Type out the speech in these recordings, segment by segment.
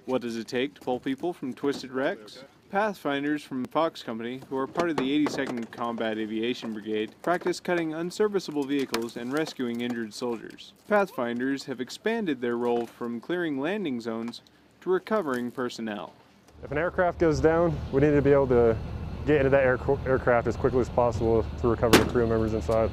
What does it take to pull people from twisted wrecks? Pathfinders from Fox Company, who are part of the 82nd Combat Aviation Brigade, practice cutting unserviceable vehicles and rescuing injured soldiers. Pathfinders have expanded their role from clearing landing zones to recovering personnel. If an aircraft goes down, we need to be able to get into that aircraft as quickly as possible to recover the crew members inside.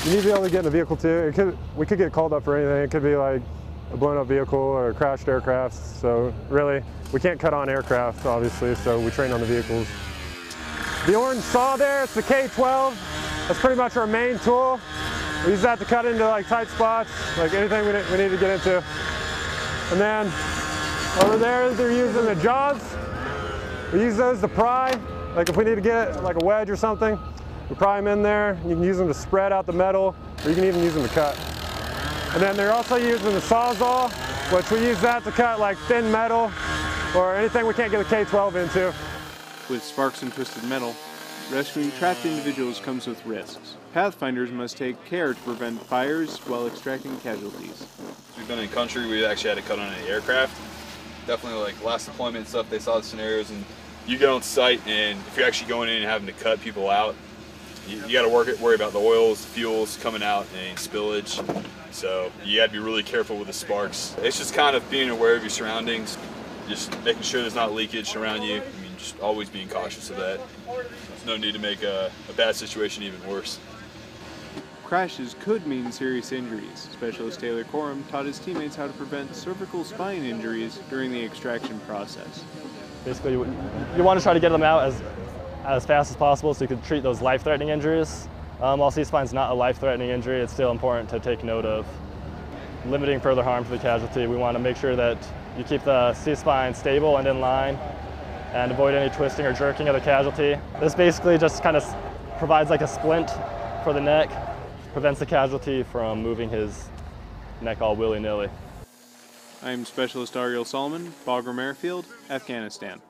You need to be able to get in the vehicle too. We could get called up for anything. It could be like a blown up vehicle or a crashed aircraft. So really, we can't cut on aircraft, obviously, so we train on the vehicles. The orange saw there, it's the K-12. That's pretty much our main tool. We use that to cut into like tight spots, like anything we need to get into. And then over there, they're using the jaws. We use those to pry. Like if we need to get like a wedge or something, we pry them in there. You can use them to spread out the metal, or you can even use them to cut. And then they're also using the Sawzall, which we use that to cut like thin metal or anything we can't get a K-12 into. With sparks and twisted metal, rescuing trapped individuals comes with risks. Pathfinders must take care to prevent fires while extracting casualties. We've been in country, we actually had to cut on an aircraft. Definitely like last deployment and stuff, they saw the scenarios, and you get on site and if you're actually going in and having to cut people out, you got to worry about the oils, the fuels coming out, and spillage. So you got to be really careful with the sparks. It's just kind of being aware of your surroundings, just making sure there's not leakage around you. I mean, just always being cautious of that. There's no need to make a bad situation even worse. Crashes could mean serious injuries. Specialist Taylor Coram taught his teammates how to prevent cervical spine injuries during the extraction process. Basically, you want to try to get them out as fast as possible so you can treat those life-threatening injuries. While C-spine is not a life-threatening injury, it's still important to take note of limiting further harm to the casualty. We want to make sure that you keep the C-spine stable and in line and avoid any twisting or jerking of the casualty. This basically just kind of provides like a splint for the neck, prevents the casualty from moving his neck all willy-nilly. I'm Specialist Ariel Solomon, Bagram Airfield, Afghanistan.